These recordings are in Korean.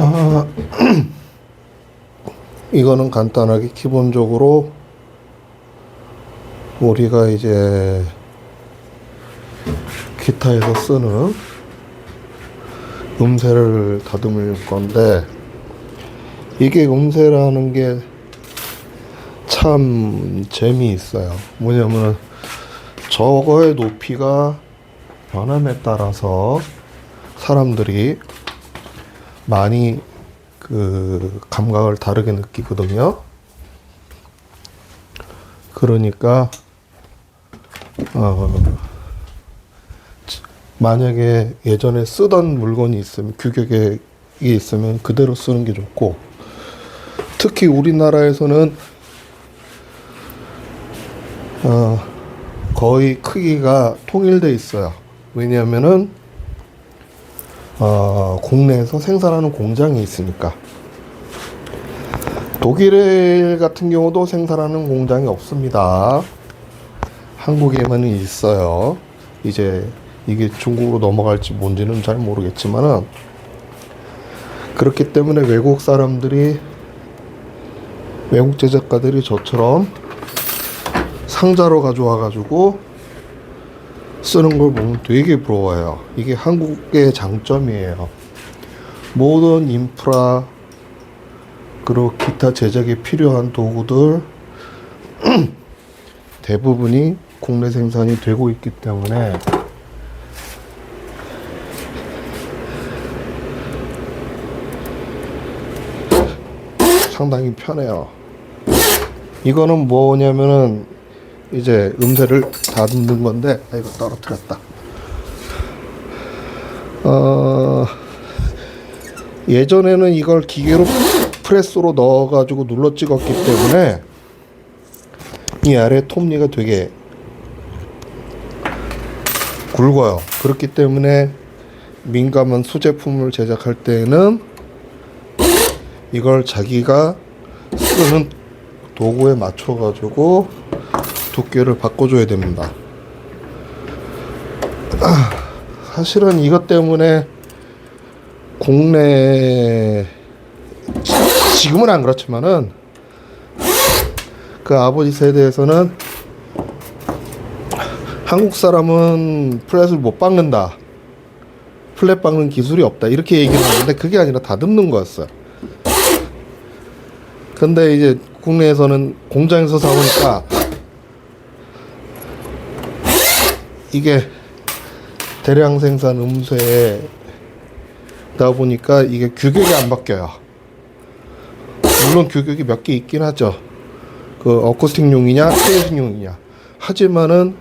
아, 이거는 간단하게 기본적으로 우리가 이제 기타에서 쓰는 음새를 다듬을 건데, 이게 음새라는 게 참 재미있어요. 뭐냐면 저거의 높이가 변함에 따라서 사람들이 많이 그 감각을 다르게 느끼거든요. 그러니까 만약에 예전에 쓰던 물건이 있으면, 규격이 있으면 그대로 쓰는 게 좋고, 특히 우리나라에서는 거의 크기가 통일돼 있어요. 왜냐하면은 국내에서 생산하는 공장이 있으니까. 독일 같은 경우도 생산하는 공장이 없습니다. 한국에만 있어요. 이제 이게 중국으로 넘어갈지 뭔지는 잘 모르겠지만은, 그렇기 때문에 외국 사람들이, 외국 제작가들이 저처럼 상자로 가져와 가지고 쓰는 걸 보면 되게 부러워요. 이게 한국의 장점이에요. 모든 인프라, 그리고 기타 제작에 필요한 도구들 대부분이 국내 생산이 되고 있기 때문에 상당히 편해요. 이거는 뭐냐면은 이제 음새를 다듬는 건데, 이거 떨어뜨렸다. 예전에는 이걸 기계로 프레스로 넣어가지고 눌러 찍었기 때문에 이 아래 톱니가 되게 굵어요. 그렇기 때문에 민감한 수제품을 제작할 때에는 이걸 자기가 쓰는 도구에 맞춰가지고 두께를 바꿔줘야 됩니다. 사실은 이것 때문에 국내, 지금은 안 그렇지만은 그 아버지 세대에서는 한국 사람은 플랫을 못 박는다, 플랫 박는 기술이 없다, 이렇게 얘기를 하는데 그게 아니라 다듬는 거였어요. 근데 이제 국내에서는 공장에서 사오니까 이게 대량 생산 음쇠다 보니까 이게 규격이 안 바뀌어요. 물론 규격이 몇 개 있긴 하죠. 그 어쿠스틱용이냐 클래식용이냐. 하지만은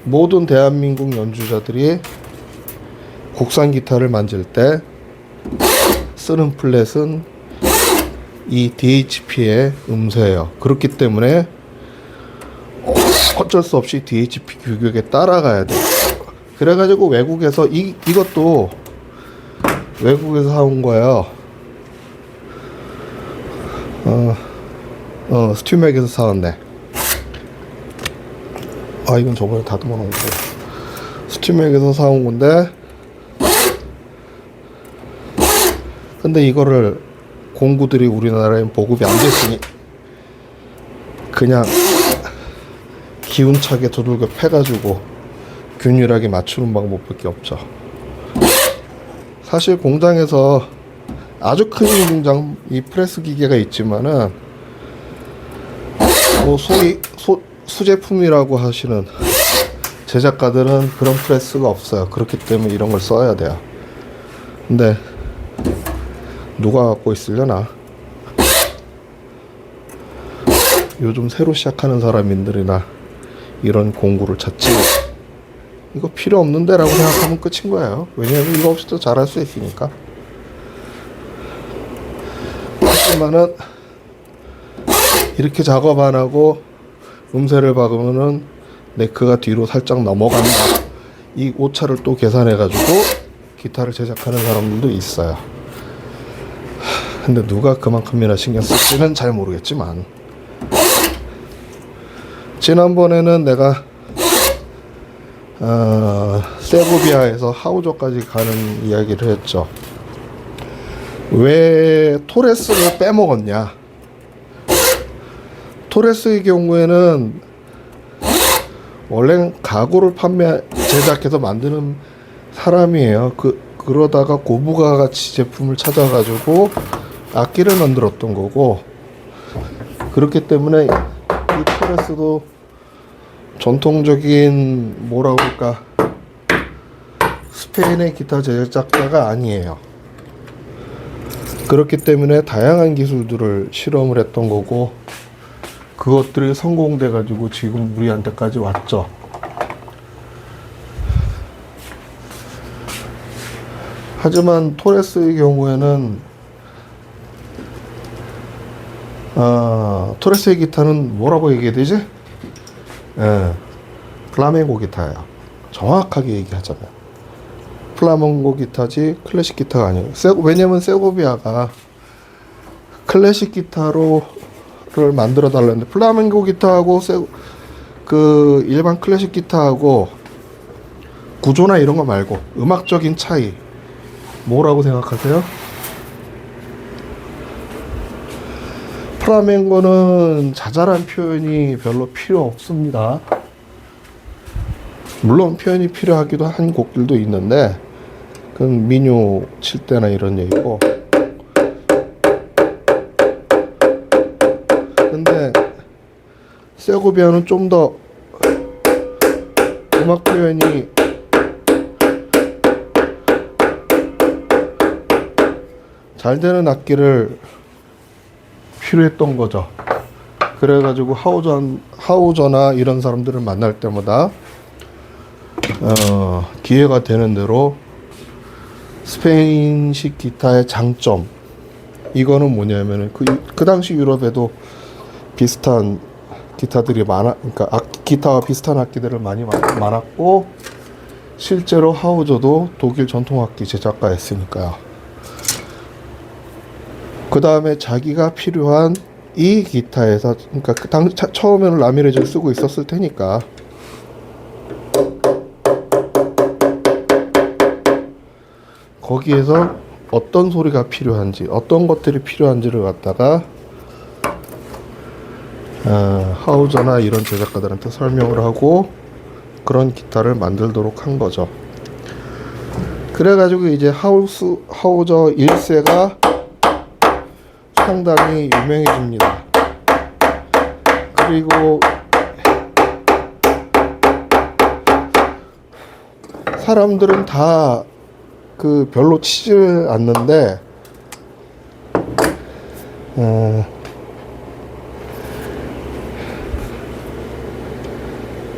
모든 대한민국 연주자들이 국산 기타를 만질 때 쓰는 플랫은 이 DHP의 음쇠예요. 그렇기 때문에 어쩔 수 없이 DHP 규격에 따라가야 돼요. 그래가지고 외국에서 이것도 외국에서 사온 거예요. 스튜맥에서 사왔네. 이건 저번에 다듬어 놓은 거. 스튜맥에서 사온 건데, 근데 이거를 공구들이 우리나라엔 보급이 안 됐으니 그냥 기운차게 두들겨 패가지고 균일하게 맞추는 방법밖에 없죠. 사실 공장에서 아주 큰 공장, 이 프레스 기계가 있지만은 뭐 소위 수제품이라고 하시는 제작가들은 그런 프레스가 없어요. 그렇기 때문에 이런 걸 써야 돼요. 근데 누가 갖고 있으려나? 요즘 새로 시작하는 사람들이나 이런 공구를 찾지, 이거 필요 없는데 라고 생각하면 끝인 거예요. 왜냐하면 이거 없이도 잘할 수 있으니까. 하지만은 이렇게 작업 안 하고 음새를 박으면은 네크가 뒤로 살짝 넘어간다, 이 오차를 또 계산해 가지고 기타를 제작하는 사람들도 있어요. 근데 누가 그만큼이나 신경 쓸지는 잘 모르겠지만, 지난번에는 내가 세고비아에서 하우저까지 가는 이야기를 했죠. 왜 토레스를 빼먹었냐? 토레스의 경우에는 원래는 가구를 제작해서 만드는 사람이에요. 그러다가 고부가 가치 제품을 찾아가지고 악기를 만들었던 거고, 그렇기 때문에 이 토레스도 전통적인 뭐라고 할까, 스페인의 기타 제작자가 아니에요. 그렇기 때문에 다양한 기술들을 실험을 했던 거고, 그것들이 성공돼 가지고 지금 우리한테까지 왔죠. 하지만 토레스의 경우에는 토레스의 기타는 뭐라고 얘기해야 되지? 플라멩고 기타예요. 정확하게 얘기하자면 플라멩고 기타지 클래식 기타가 아니에요. 왜냐면 세고비아가 클래식 기타를 만들어 달라는데, 플라멩고 기타하고 그 일반 클래식 기타하고 구조나 이런 거 말고 음악적인 차이 뭐라고 생각하세요? 플라멩고는 자잘한 표현이 별로 필요 없습니다. 물론 표현이 필요하기도 한 곡들도 있는데, 그건 민요 칠 때나 이런 얘기고. 근데 세고비아는 좀 더 음악 표현이 잘 되는 악기를 필요했던 거죠. 그래가지고 하우저나 이런 사람들을 만날 때마다 기회가 되는 대로 스페인식 기타의 장점, 이거는 뭐냐면은 그 당시 유럽에도 비슷한 기타들이 그러니까 기타와 비슷한 악기들을 많이 많았고, 실제로 하우저도 독일 전통악기 제작가였으니까요. 그 다음에 자기가 필요한 이 기타에서, 그러니까 처음에는 라미레즈를 쓰고 있었을 테니까 거기에서 어떤 소리가 필요한지, 어떤 것들이 필요한지를 갖다가 하우저나 이런 제작가들한테 설명을 하고 그런 기타를 만들도록 한 거죠. 그래가지고 이제 하우저 1세가 상당히 유명해집니다. 그리고 사람들은 다 별로 치질 않는데,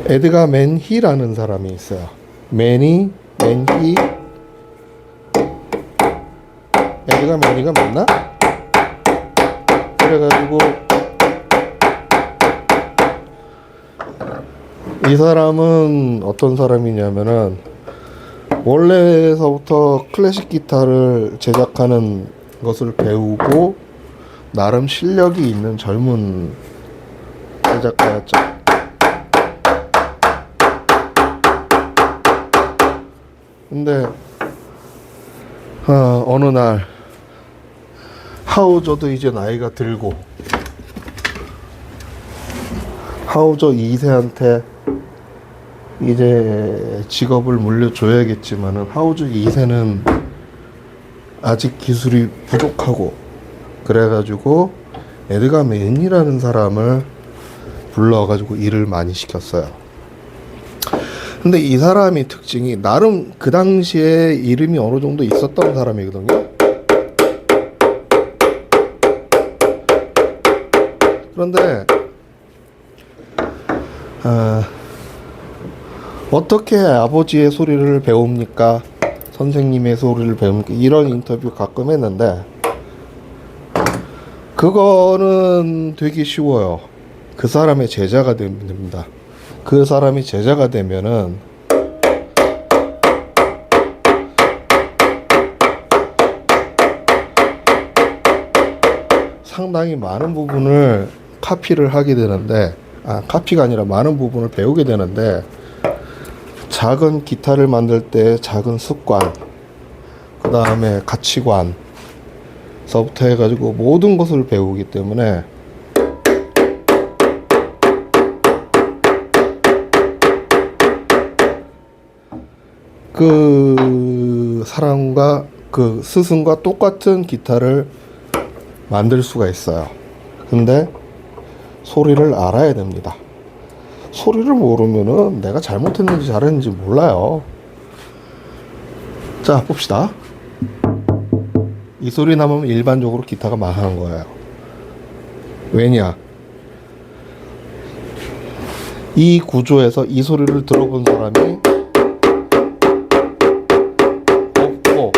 에드가 맨히라는 사람이 있어요. 맨히, 에드가 맨히가 맞나? 그래가지고 이 사람은 어떤 사람이냐면은, 원래서부터 클래식 기타를 제작하는 것을 배우고 나름 실력이 있는 젊은 제작가였죠. 근데 어느 날 하우저도 이제 나이가 들고, 하우저 2세한테 이제 직업을 물려줘야겠지만은, 하우저 2세는 아직 기술이 부족하고, 그래가지고 에드가 맨이라는 사람을 불러가지고 일을 많이 시켰어요. 근데 이 사람이 특징이, 나름 그 당시에 이름이 어느 정도 있었던 사람이거든요. 그런데 어떻게 아버지의 소리를 배웁니까? 선생님의 소리를 배웁니까? 이런 인터뷰 가끔 했는데, 그거는 되게 쉬워요. 그 사람의 제자가 되면 됩니다. 그 사람이 제자가 되면은 상당히 많은 부분을 카피를 하게 되는데, 카피가 아니라 많은 부분을 배우게 되는데, 작은 기타를 만들 때 작은 습관, 그 다음에 가치관, 서부터 해가지고 모든 것을 배우기 때문에 그 사람과 그 스승과 똑같은 기타를 만들 수가 있어요. 근데 소리를 알아야 됩니다. 소리를 모르면은 내가 잘못했는지 잘했는지 몰라요. 자, 봅시다. 이 소리 나면 일반적으로 기타가 망하는 거예요. 왜냐? 이 구조에서 이 소리를 들어본 사람이 없고,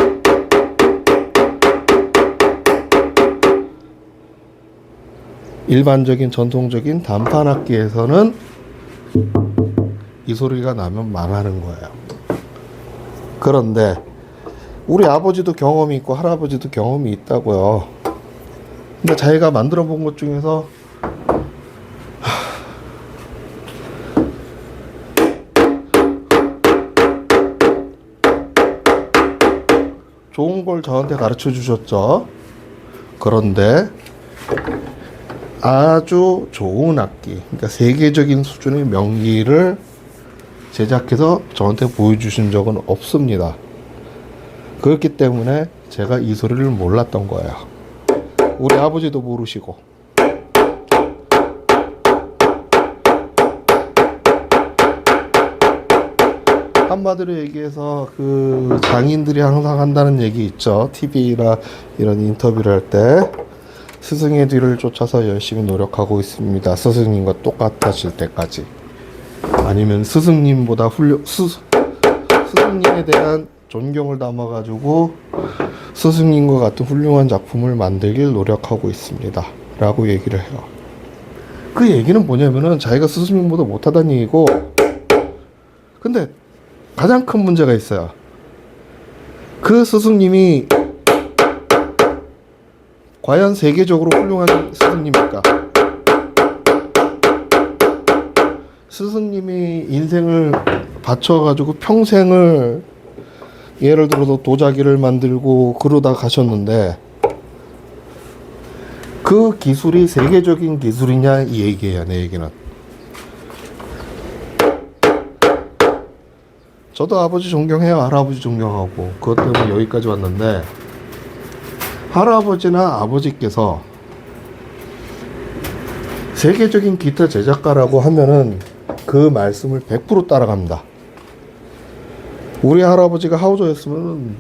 일반적인 전통적인 단판 악기에서는 이 소리가 나면 망하는 거예요. 그런데 우리 아버지도 경험이 있고 할아버지도 경험이 있다고요. 근데 자기가 만들어 본 것 중에서 좋은 걸 저한테 가르쳐 주셨죠. 그런데 아주 좋은 악기, 그러니까 세계적인 수준의 명기를 제작해서 저한테 보여주신 적은 없습니다. 그렇기 때문에 제가 이 소리를 몰랐던 거예요. 우리 아버지도 모르시고. 한마디로 얘기해서 그 장인들이 항상 한다는 얘기 있죠. TV나 이런 인터뷰를 할 때 스승의 뒤를 쫓아서 열심히 노력하고 있습니다. 스승님과 똑같아질 때까지. 아니면 스승님보다 스승님에 대한 존경을 담아가지고 스승님과 같은 훌륭한 작품을 만들길 노력하고 있습니다. 라고 얘기를 해요. 그 얘기는 뭐냐면은 자기가 스승님보다 못하다는 얘기고, 근데 가장 큰 문제가 있어요. 그 스승님이 과연 세계적으로 훌륭한 스승님일까? 스승님이 인생을 바쳐가지고 평생을 예를 들어서 도자기를 만들고 그러다 가셨는데 그 기술이 세계적인 기술이냐 이 얘기예요. 내 얘기는. 저도 아버지 존경해요. 할아버지 존경하고 그것 때문에 여기까지 왔는데, 할아버지나 아버지께서 세계적인 기타 제작가라고 하면은 그 말씀을 100% 따라갑니다. 우리 할아버지가 하우저였으면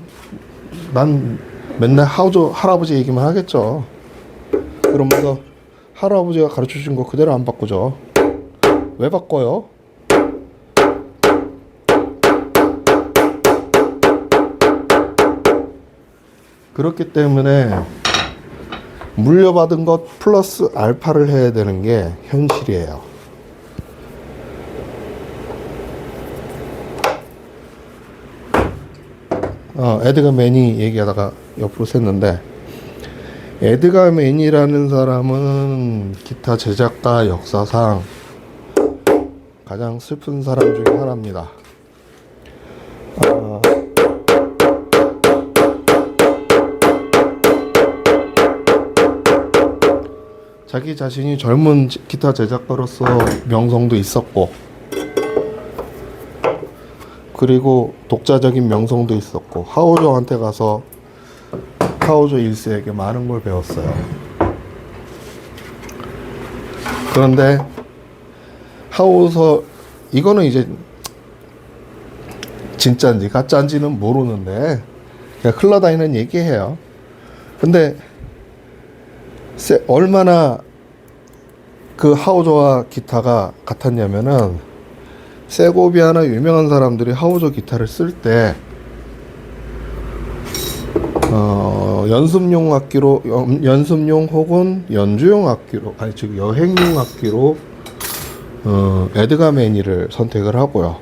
난 맨날 할아버지 얘기만 하겠죠. 그러면서 할아버지가 가르쳐 주신 거 그대로 안 바꾸죠. 왜 바꿔요? 그렇기 때문에 물려받은 것 플러스 알파를 해야 되는 게 현실이에요. 에드가 맨이 얘기하다가 옆으로 샜는데, 에드가 맨이라는 사람은 기타 제작가 역사상 가장 슬픈 사람 중에 하나입니다. 자기 자신이 젊은 기타 제작가로서 명성도 있었고, 그리고 독자적인 명성도 있었고, 하우저한테 가서 하우저 1세에게 많은 걸 배웠어요. 그런데 하우저, 이거는 이제 진짜인지 가짜인지는 모르는데 그냥 흘러다니는 얘기예요. 근데 얼마나 그 하우저와 기타가 같았냐면은, 세고비아나 유명한 사람들이 하우저 기타를 쓸 때 연습용 악기로, 연습용 혹은 연주용 악기로, 아니 즉 여행용 악기로 에드가 매니를 선택을 하고요.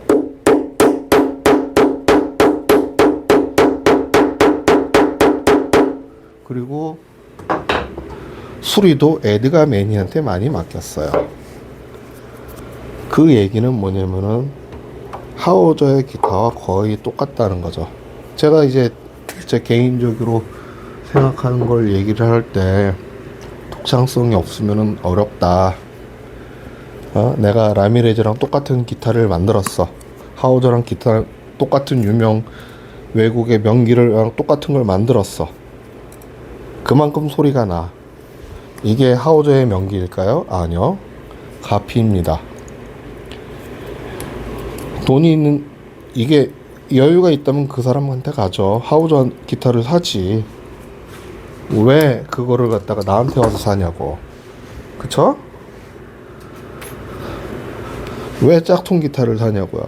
그리고 수리도 에드가 매니한테 많이 맡겼어요. 그 얘기는 뭐냐면은 하우저의 기타와 거의 똑같다는 거죠. 제가 이제 제 개인적으로 생각하는 걸 얘기를 할 때 독창성이 없으면 어렵다. 내가 라미레즈랑 똑같은 기타를 만들었어. 하우저랑 기타 똑같은 유명 외국의 명기를 똑같은 걸 만들었어. 그만큼 소리가 나. 이게 하우저의 명기일까요? 아니요. 가피입니다. 돈이 있는, 이게 여유가 있다면 그 사람한테 가죠. 하우저 기타를 사지. 왜 그거를 갖다가 나한테 와서 사냐고. 그쵸? 왜 짝퉁 기타를 사냐고요.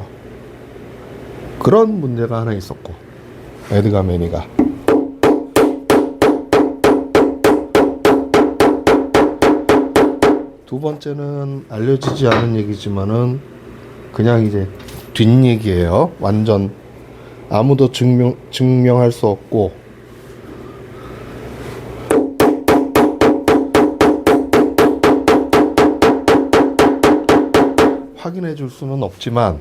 그런 문제가 하나 있었고, 에드가 매니가. 두 번째는 알려지지 않은 얘기지만은 그냥 이제 뒷얘기예요. 완전 아무도 증명할 수 없고, 확인해 줄 수는 없지만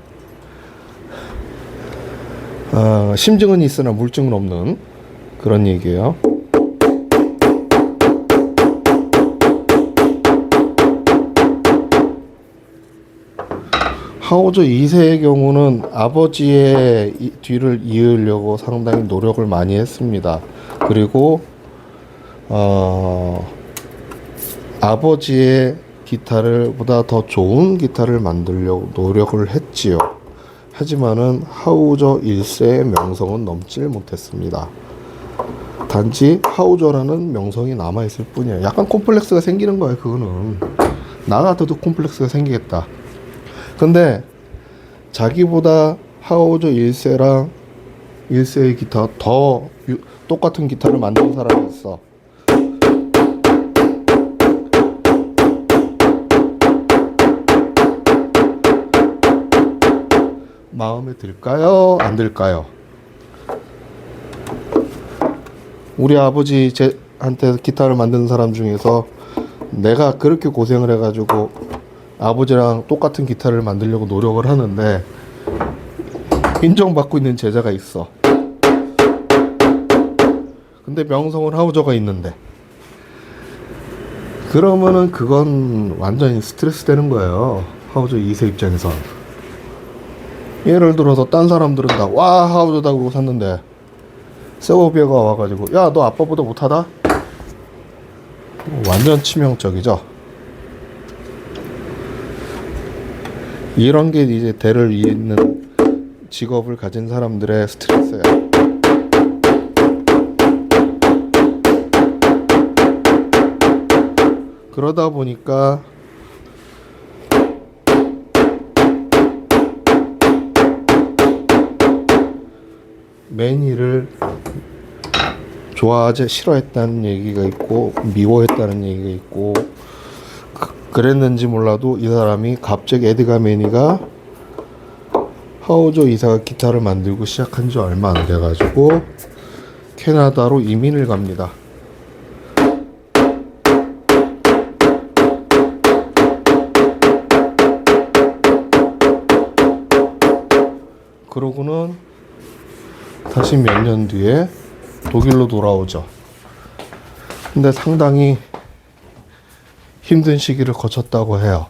심증은 있으나 물증은 없는 그런 얘기예요. 하우저 2세의 경우는 아버지의 뒤를 이으려고 상당히 노력을 많이 했습니다. 그리고 아버지의 기타를 보다 더 좋은 기타를 만들려고 노력을 했지요. 하지만은 하우저 1세의 명성은 넘질 못했습니다. 단지 하우저라는 명성이 남아있을 뿐이에요. 약간 콤플렉스가 생기는 거예요. 그거는 나 같아도 콤플렉스가 생기겠다. 근데 자기보다 하우저 1세랑 1세의 기타 더 똑같은 기타를 만든 사람이 있어. 마음에 들까요? 안 들까요? 우리 아버지 한테 기타를 만든 사람 중에서 내가 그렇게 고생을 해가지고 아버지랑 똑같은 기타를 만들려고 노력을 하는데 인정받고 있는 제자가 있어. 근데 명성은 하우저가 있는데, 그러면은 그건 완전히 스트레스 되는 거예요. 하우저 2세 입장에서. 예를 들어서 딴 사람들은 다 와 하우저다 그러고 샀는데 세고비아가 와가지고 야 너 아빠보다 못하다? 완전 치명적이죠. 이런 게 이제 대를 잇는 직업을 가진 사람들의 스트레스야. 그러다 보니까 매니를 좋아하지 싫어했다는 얘기가 있고 미워했다는 얘기가 있고, 그랬는지 몰라도 이 사람이 갑자기 에드가 매니가 하우저 이사가 기타를 만들고 시작한 지 얼마 안 돼가지고 캐나다로 이민을 갑니다. 그러고는 다시 몇 년 뒤에 독일로 돌아오죠. 근데 상당히 힘든 시기를 거쳤다고 해요.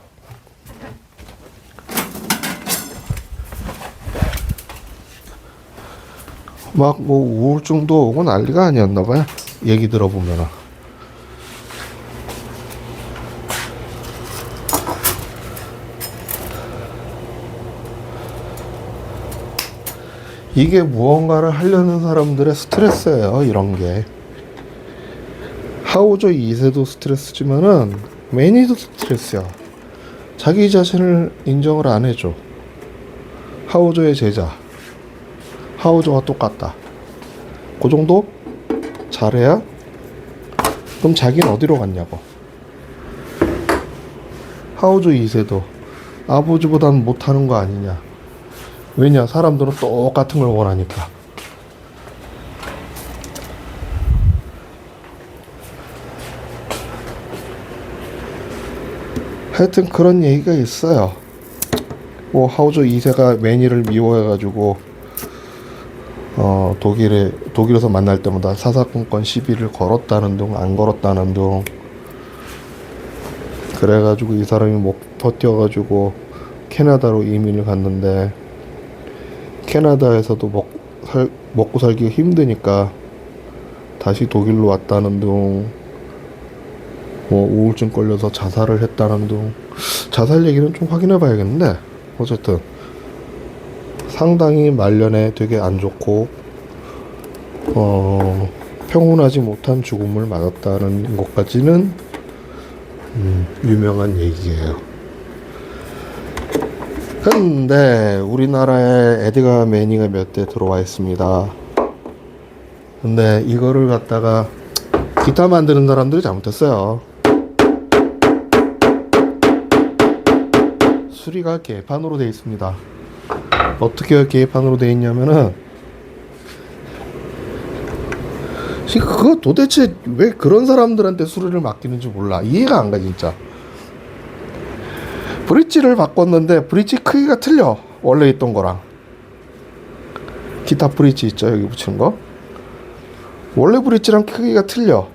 막 뭐 우울증도 오고 난리가 아니었나 봐요. 얘기 들어보면은. 이게 무언가를 하려는 사람들의 스트레스예요. 이런 게. 하우저 2세도 스트레스지만은 매니도 스트레스야. 자기 자신을 인정을 안 해줘. 하우저의 제자. 하우저와 똑같다. 그 정도 잘해야? 그럼 자기는 어디로 갔냐고. 하우저 2세도 아버지보다는 못하는 거 아니냐. 왜냐? 사람들은 똑같은 걸 원하니까. 하여튼 그런 얘기가 있어요. 뭐 하우저 2세가 매니를 미워해가지고 독일에서 만날 때마다 사사건건 시비를 걸었다는 둥 안 걸었다는 둥. 그래가지고 이 사람이 못 버텨가지고 캐나다로 이민을 갔는데 캐나다에서도 먹고 살기가 힘드니까 다시 독일로 왔다는 둥. 뭐 우울증 걸려서 자살을 했다는 둥. 자살 얘기는 좀 확인해 봐야겠는데 어쨌든 상당히 말년에 되게 안 좋고 평온하지 못한 죽음을 맞았다는 것까지는 유명한 얘기예요. 근데 우리나라에 에드가 매니가 몇 대 들어와 있습니다. 근데 이거를 갖다가 기타 만드는 사람들이 잘못했어요. 수리가 계판으로 되어 있습니다. 어떻게 계판으로 되어 있냐면은 그거 도대체 왜 그런 사람들한테 수리를 맡기는지 몰라. 이해가 안 가 진짜. 브릿지를 바꿨는데 브릿지 크기가 틀려. 원래 있던 거랑. 기타 브릿지 있죠 여기 붙이는 거. 원래 브릿지랑 크기가 틀려.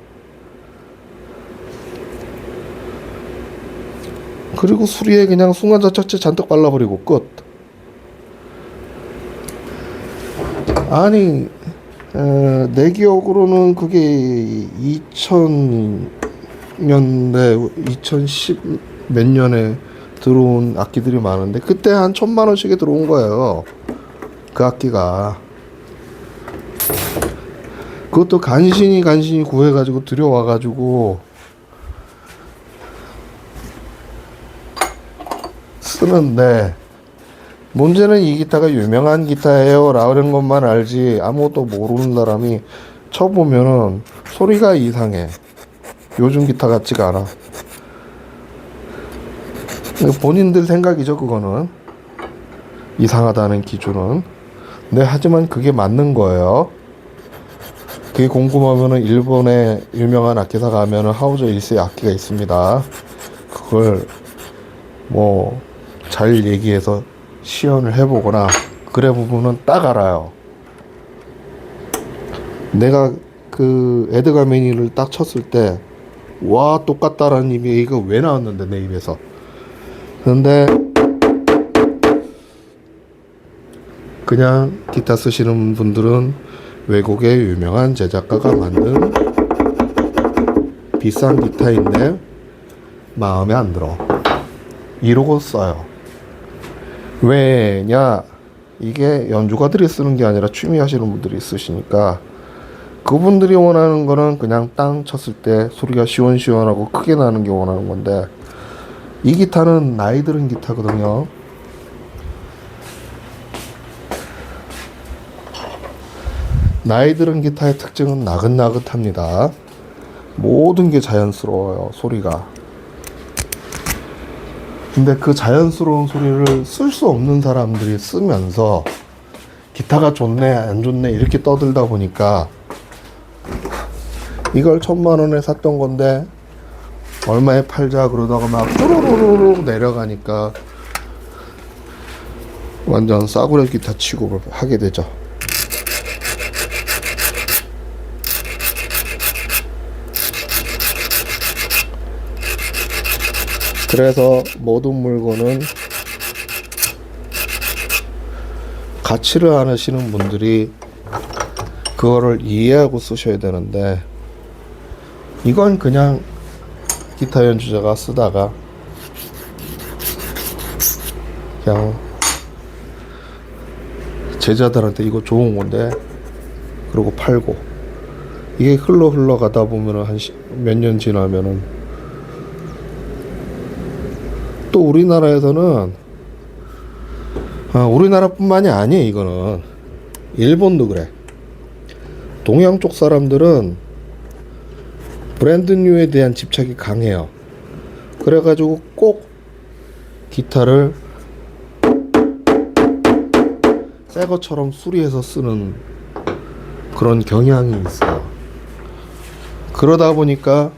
그리고 수리에 그냥 순간자착제 잔뜩 발라버리고 끝. 아니 내 기억으로는 그게 2000년대 2010 몇 년에 들어온 악기들이 많은데 그때 한 1000만원씩에 들어온 거예요. 그 악기가. 그것도 간신히 구해가지고 들여와가지고 쓰는데 문제는 이 기타가 유명한 기타예요 라는 것만 알지 아무것도 모르는 사람이 쳐보면은 소리가 이상해. 요즘 기타 같지가 않아. 본인들 생각이죠 그거는. 이상하다는 기준은. 네, 하지만 그게 맞는 거예요. 그게 궁금하면은 일본의 유명한 악기사 가면은 하우저 1세 악기가 있습니다. 그걸 뭐 잘 얘기해서 시연을 해보거나 그래 보면은 딱 알아요. 내가 그 에드가 매니를 딱 쳤을 때 와 똑같다라는 얘기가 왜 나왔는데 내 입에서. 그런데 그냥 기타 쓰시는 분들은 외국의 유명한 제작가가 만든 비싼 기타인데 마음에 안 들어 이러고 써요. 왜냐, 이게 연주가들이 쓰는 게 아니라 취미 하시는 분들이 쓰시니까 그분들이 원하는 거는 그냥 땅 쳤을 때 소리가 시원시원하고 크게 나는 게 원하는 건데 이 기타는 나이 들은 기타거든요. 나이 들은 기타의 특징은 나긋나긋합니다. 모든 게 자연스러워요 소리가. 근데 그 자연스러운 소리를 쓸 수 없는 사람들이 쓰면서 기타가 좋네 안 좋네 이렇게 떠들다 보니까 이걸 1000만원에 샀던 건데 얼마에 팔자 그러다가 막 뚜루루루루 내려가니까 완전 싸구려 기타 취급을 하게 되죠. 그래서 모든 물건은 가치를 안 하시는 분들이 그거를 이해하고 쓰셔야 되는데 이건 그냥 기타 연주자가 쓰다가 그냥 제자들한테 이거 좋은 건데 그러고 팔고 이게 흘러가다 보면은 한 몇 년 지나면은 또 우리나라에서는 우리나라뿐만이 아니에요. 이거는 일본도 그래. 동양 쪽 사람들은 브랜드 뉴에 대한 집착이 강해요. 그래가지고 꼭 기타를 새 것처럼 수리해서 쓰는 그런 경향이 있어요. 그러다 보니까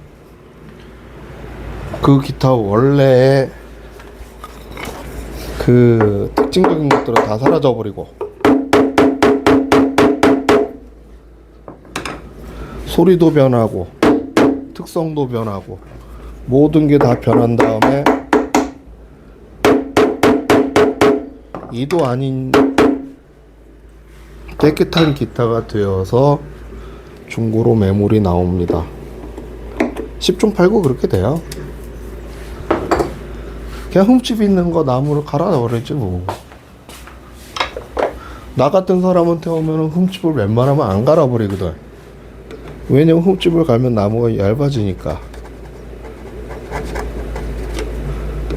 그 기타 원래의 그 특징적인 것들은 다 사라져 버리고 소리도 변하고 특성도 변하고 모든 게 다 변한 다음에 이도 아닌 깨끗한 기타가 되어서 중고로 매물이 나옵니다. 10중 8구 그렇게 돼요. 그냥 흠집 있는 거 나무를 갈아버리지 뭐. 나 같은 사람한테 오면은 흠집을 웬만하면 안 갈아버리거든. 왜냐면 흠집을 갈면 나무가 얇아지니까.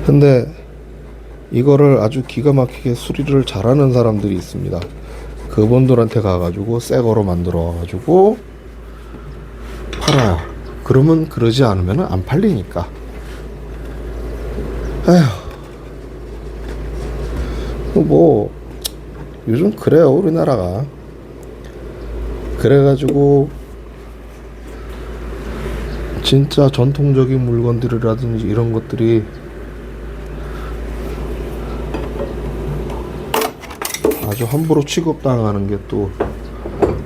근데 이거를 아주 기가 막히게 수리를 잘하는 사람들이 있습니다. 그분들한테 가가지고 새 거로 만들어 가지고 팔아요. 그러면 그러지 않으면 안 팔리니까. 에휴. 뭐 요즘 그래요 우리나라가. 그래가지고 진짜 전통적인 물건들이라든지 이런 것들이 아주 함부로 취급당하는 게 또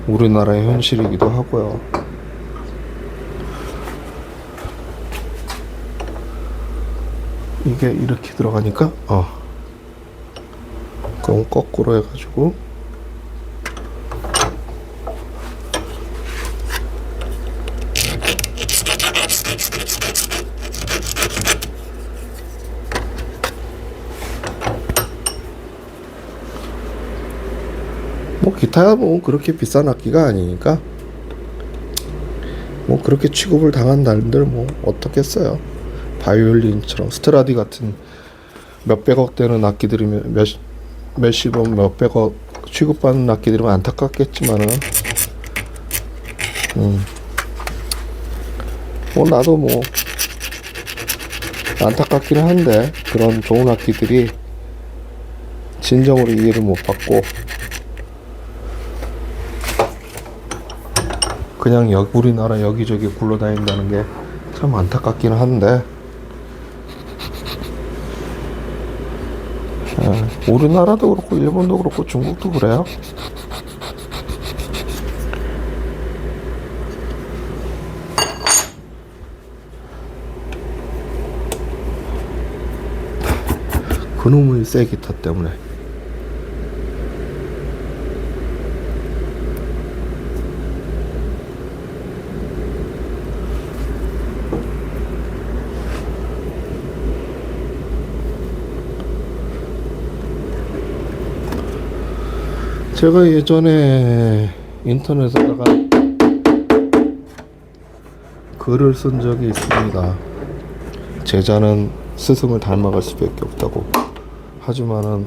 우리나라의 현실이기도 하고요. 이게 이렇게 들어가니까 그럼 거꾸로 해가지고 뭐 기타야 뭐 그렇게 비싼 악기가 아니니까 뭐 그렇게 취급을 당한 날들 뭐 어떻겠어요. 바이올린처럼 스트라디 같은 몇백억 되는 악기들이면 몇십억 몇백억 취급받는 악기들이면 안타깝겠지만은 뭐 나도 뭐 안타깝기는 한데 그런 좋은 악기들이 진정으로 이해를 못 받고 그냥 우리나라 여기저기 굴러다닌다는 게 참 안타깝기는 한데 우리나라도 그렇고 일본도 그렇고 중국도 그래요. 그놈의 새 기타 때문에. 제가 예전에 인터넷에다가 글을 쓴 적이 있습니다. 제자는 스승을 닮아갈 수밖에 없다고. 하지만은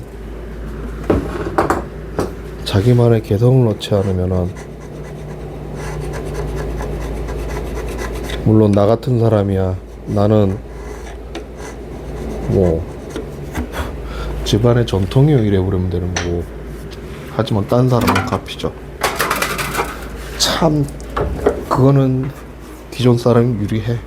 자기만의 개성을 넣지 않으면은 물론 나 같은 사람이야 나는 뭐 집안의 전통이요 이래 버리면 되는 거고. 하지만 딴 사람은 갚이죠. 참 그거는 기존 사람이 유리해.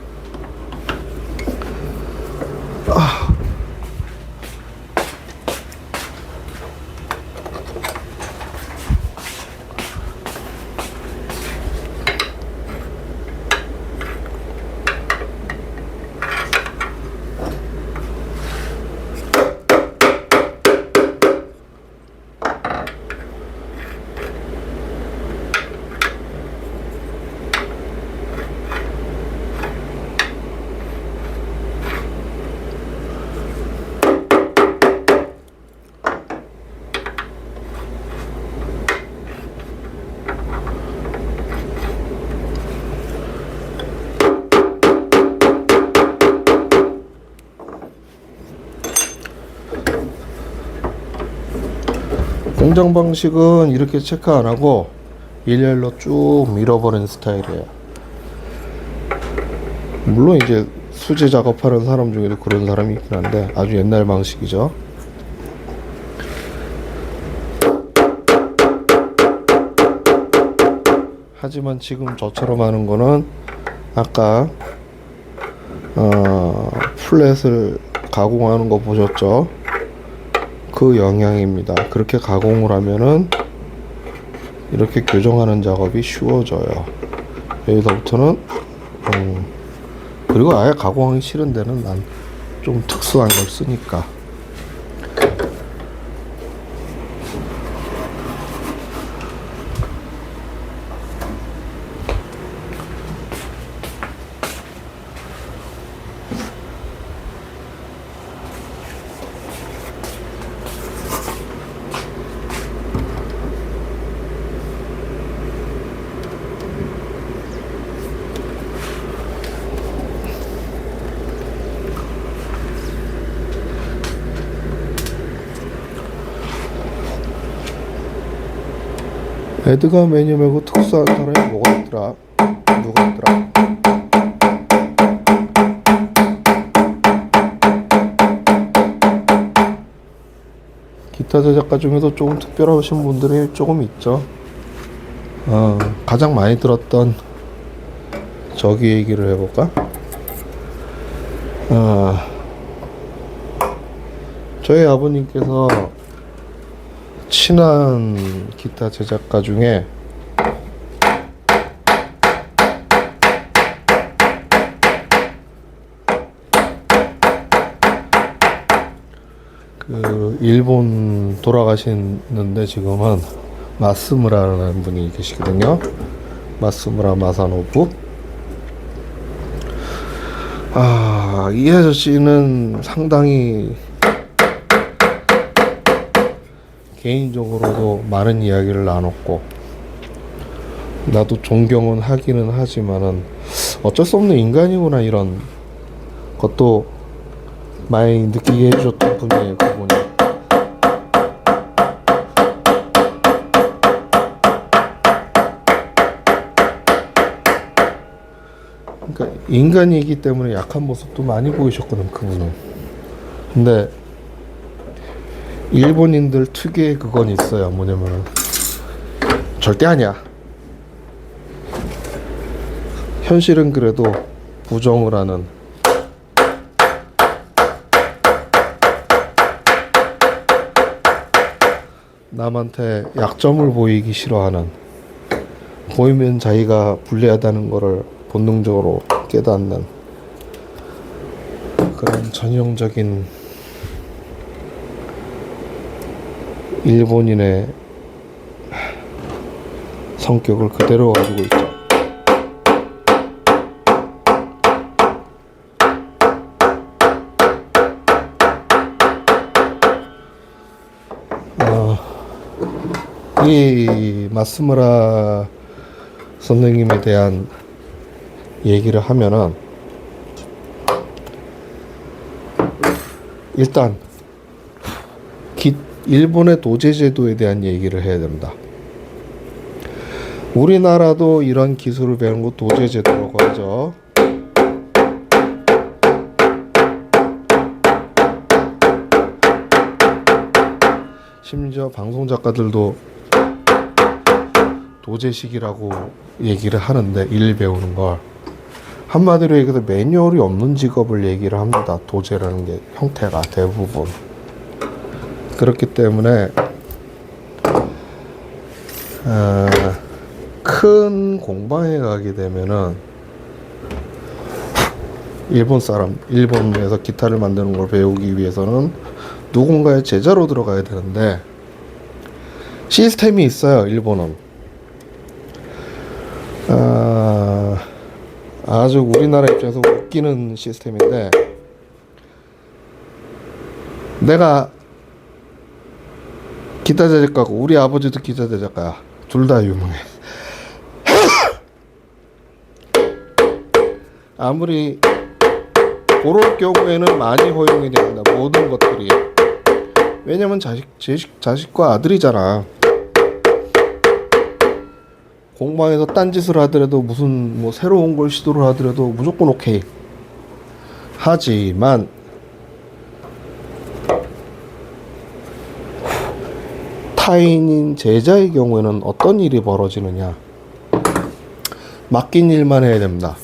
공장 방식은 이렇게 체크 안 하고 일렬로 쭉 밀어버리는 스타일이에요. 물론 이제 수제 작업하는 사람 중에도 그런 사람이 있긴 한데 아주 옛날 방식이죠. 하지만 지금 저처럼 하는 거는 아까 플랫을 가공하는 거 보셨죠? 그 영향입니다. 그렇게 가공을 하면은 이렇게 교정하는 작업이 쉬워져요. 여기서부터는 그리고 아예 가공하기 싫은 데는 난 좀 특수한 걸 쓰니까. 에드가 메뉴 말고 특수한 사람이 뭐가 있더라? 누가 있더라? 기타 제작가 중에도 조금 특별하신 분들이 조금 있죠. 가장 많이 들었던 저기 얘기를 해볼까? 저희 아버님께서 친한 기타 제작가 중에 일본 돌아가시는데 지금은 마스무라라는 분이 계시거든요. 마스무라 마사노부. 이 아저씨는 상당히 개인적으로도 많은 이야기를 나눴고, 나도 존경은 하기는 하지만은 어쩔 수 없는 인간이구나 이런 것도 많이 느끼게 해주셨던 분이에요, 그분이. 그러니까 인간이기 때문에 약한 모습도 많이 보이셨거든, 그분은. 근데 일본인들 특유의 그건 있어요. 뭐냐면 절대 아니야. 현실은 그래도 부정을 하는, 남한테 약점을 보이기 싫어하는, 보이면 자기가 불리하다는 거를 본능적으로 깨닫는 그런 전형적인 일본인의 성격을 그대로 가지고 있죠. 이 마스무라 선생님에 대한 얘기를 하면은 일단 일본의 도제 제도에 대한 얘기를 해야 됩니다. 우리나라도 이런 기술을 배우는 거 도제 제도라고 하죠. 심지어 방송 작가들도 도제식이라고 얘기를 하는데, 일 배우는 걸 한마디로 얘기해서 매뉴얼이 없는 직업을 얘기를 합니다. 도제라는 게 형태가 대부분. 그렇기 때문에 큰 공방에 가게 되면은 일본에서 기타를 만드는 걸 배우기 위해서는 누군가의 제자로 들어가야 되는데, 시스템이 있어요. 일본은 아주 우리나라 입장에서 웃기는 시스템인데, 내가 기타 제작가고 우리 아버지도 기타 제작가야. 둘 다 유명해. 아무리 그럴 경우에는 많이 허용이 됩니다. 모든 것들이. 왜냐면 자식과 아들이잖아. 공방에서 딴짓을 하더라도, 무슨 뭐 새로운 걸 시도를 하더라도 무조건 오케이. 하지만 타인인 제자의 경우에는 어떤 일이 벌어지느냐. 맡긴 일만 해야 됩니다.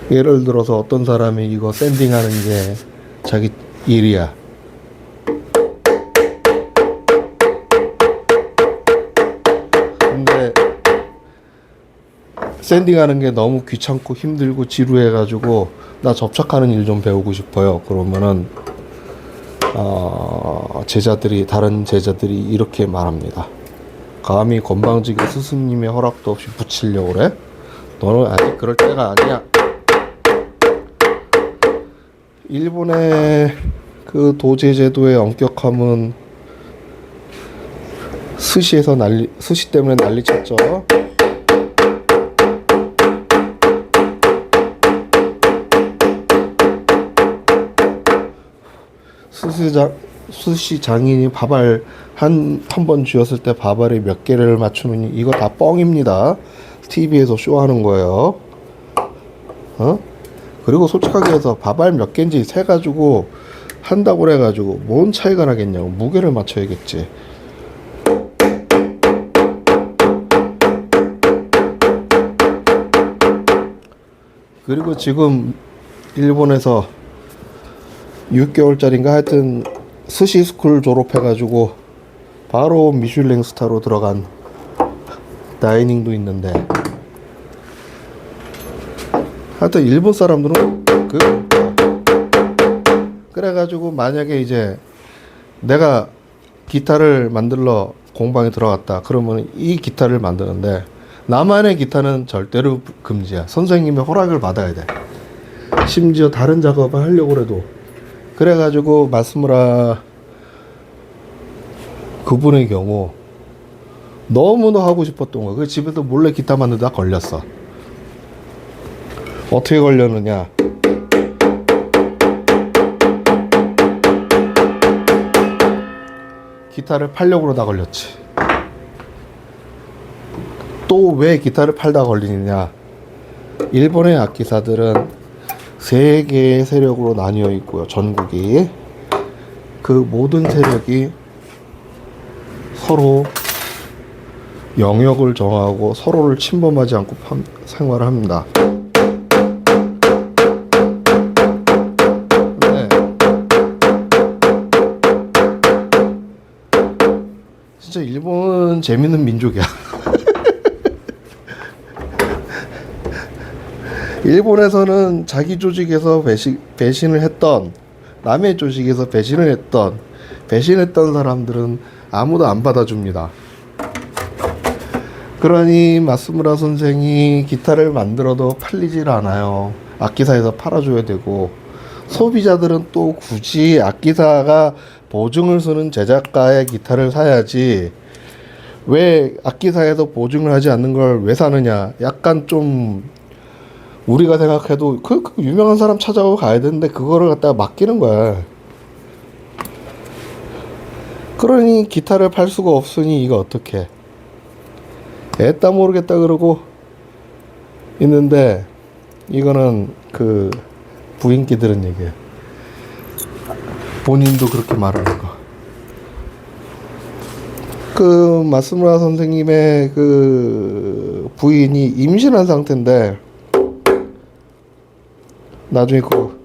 예를 들어서 어떤 사람이 이거 샌딩하는 게 자기 일이야. 근데 샌딩하는 게 너무 귀찮고 힘들고 지루해가지고 나 접착하는 일 좀 배우고 싶어요. 그러면은 다른 제자들이 이렇게 말합니다. 감히 건방지게 스승님의 허락도 없이 붙이려고 그래? 너는 아직 그럴 때가 아니야. 일본의 그 도제 제도의 엄격함은 스시 때문에 난리 쳤죠. 스시 장인이 밥알 한 번 쥐었을 때 밥알이 몇 개를 맞추느니 이거 다 뻥입니다. TV에서 쇼하는 거예요. 그리고 솔직하게 해서 밥알 몇 개인지 세가지고 한다고 그래가지고 뭔 차이가 나겠냐고. 무게를 맞춰야겠지. 그리고 지금 일본에서 6개월짜리인가 하여튼 스시 스쿨 졸업해가지고 바로 미슐랭 스타로 들어간 다이닝도 있는데, 하여튼 일본 사람들은 그래가지고 만약에 이제 내가 기타를 만들러 공방에 들어갔다 그러면 이 기타를 만드는데 나만의 기타는 절대로 금지야. 선생님의 허락을 받아야 돼. 심지어 다른 작업을 하려고 해도. 그래가지고 마스무라 그분의 경우 너무나 하고 싶었던 거야. 그 집에서 몰래 기타 만들다 걸렸어. 어떻게 걸렸느냐? 기타를 팔려고 그러다 걸렸지. 또 왜 기타를 팔다 걸리느냐? 일본의 악기사들은 세 개의 세력으로 나뉘어 있고요. 전국이 그 모든 세력이 서로 영역을 정하고 서로를 침범하지 않고 생활을 합니다. 근데 진짜 일본은 재밌는 민족이야. 일본에서는 자기 조직에서 배신을 했던, 남의 조직에서 배신했던 사람들은 아무도 안 받아줍니다. 그러니 마스무라 선생이 기타를 만들어도 팔리질 않아요. 악기사에서 팔아줘야 되고, 소비자들은 또 굳이 악기사가 보증을 쓰는 제작가의 기타를 사야지 왜 악기사에서 보증을 하지 않는 걸 왜 사느냐. 약간 좀 우리가 생각해도 그 유명한 사람 찾아가고 가야 되는데 그거를 갖다가 맡기는 거야. 그러니 기타를 팔 수가 없으니 이거 어떡해. 애따 모르겠다 그러고 있는데, 이거는 그 부인기 들은 얘기예요. 본인도 그렇게 말하는 거. 그 마스무라 선생님의 그 부인이 임신한 상태인데 나중에 그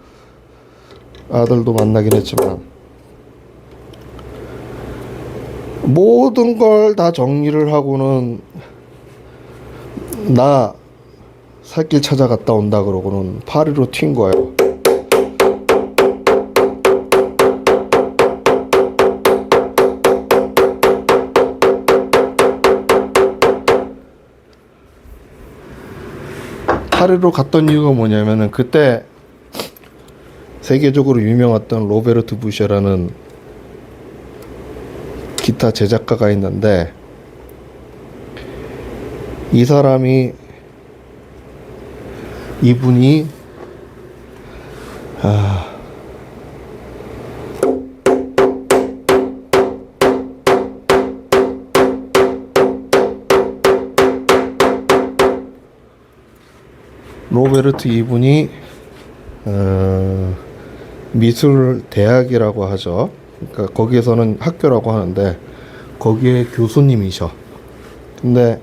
아들도 만나긴 했지만 모든 걸 다 정리를 하고는 나 살길 찾아갔다 온다 그러고는 파리로 튄 거예요. 파리로 갔던 이유가 뭐냐면은 그때 세계적으로 유명했던 로베르트 부셔라는 기타 제작가가 있는데, 이분이 로베르트 이분이 미술 대학이라고 하죠. 그러니까 거기에서는 학교라고 하는데 거기에 교수님이셔. 근데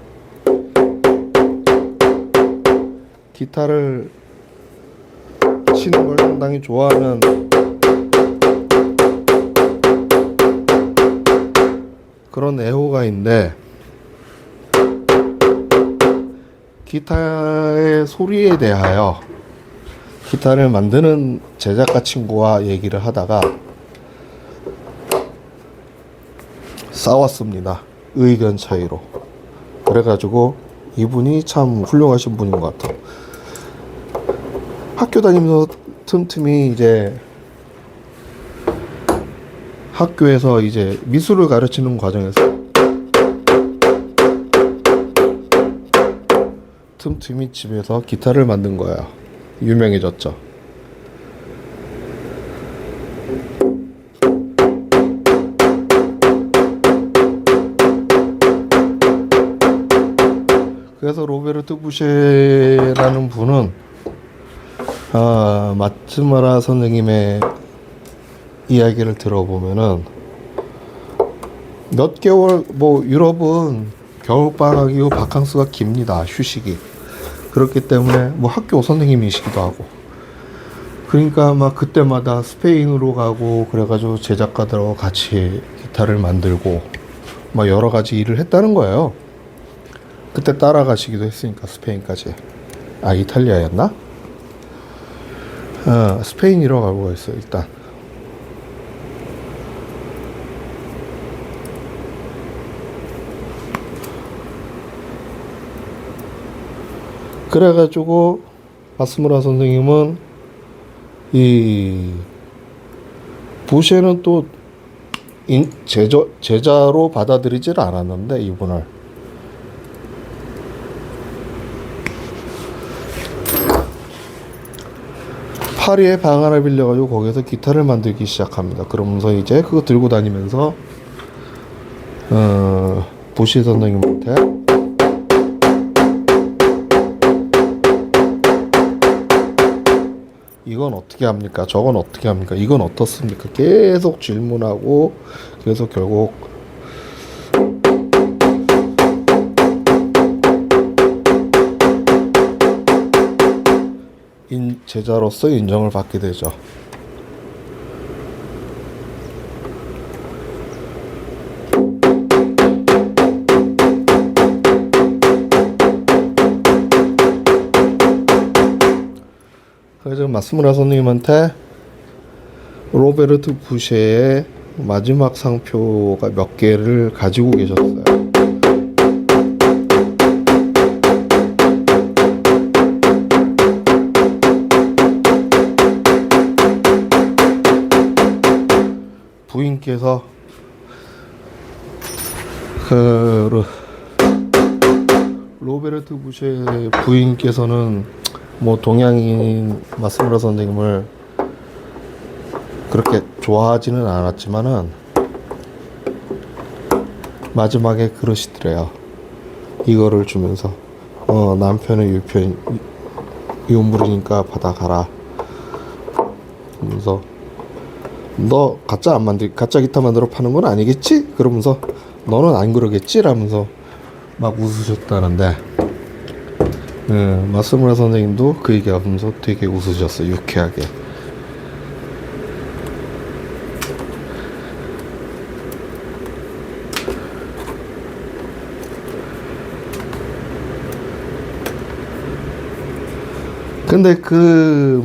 기타를 치는 걸 상당히 좋아하는 그런 애호가인데, 기타의 소리에 대하여 기타를 만드는 제작가 친구와 얘기를 하다가 싸웠습니다. 의견 차이로. 그래가지고 이분이 참 훌륭하신 분인 것 같아. 학교 다니면서 틈틈이 이제 학교에서 이제 미술을 가르치는 과정에서 틈틈이 집에서 기타를 만든 거야. 유명해졌죠. 그래서 로베르트 부쉐라는 분은 마츠마라 선생님의 이야기를 들어보면은 몇 개월, 뭐 유럽은 겨울방학 이후 바캉스가 깁니다. 휴식이. 그렇기 때문에 뭐 학교 선생님이시기도 하고, 그러니까 막 그때마다 스페인으로 가고 그래가지고 제작가들하고 같이 기타를 만들고 막 여러 가지 일을 했다는 거예요. 그때 따라가시기도 했으니까 스페인까지. 아, 이탈리아였나? 스페인이라고 알고 있어요. 일단 그래가지고 마스무라 선생님은 이 부쉐는 또 제자로 받아들이질 않았는데, 이분을 파리에 방 하나 빌려가지고 거기서 기타를 만들기 시작합니다. 그러면서 이제 그거 들고 다니면서 부쉐 선생님한테 이건 어떻게 합니까? 저건 어떻게 합니까? 이건 어떻습니까? 계속 질문하고, 그래서 결국 제자로서 인정을 받게 되죠. 그래서 마스무라 선생님한테 로베르트 부쉐의 마지막 상표가 몇 개를 가지고 계셨어요. 부인께서 로베르트 부쉐의 부인께서는 뭐 동양인 마스무라 선생님을 그렇게 좋아하지는 않았지만은 마지막에 그러시더래요. 이거를 주면서 남편의 유물이니까 받아가라. 그러면서 너 가짜 기타 만들어 파는 건 아니겠지? 그러면서 너는 안 그러겠지? 라면서 막 웃으셨다는데, 마스무라 선생님도 그 얘기하면서 되게 웃으셨어요. 유쾌하게. 근데 그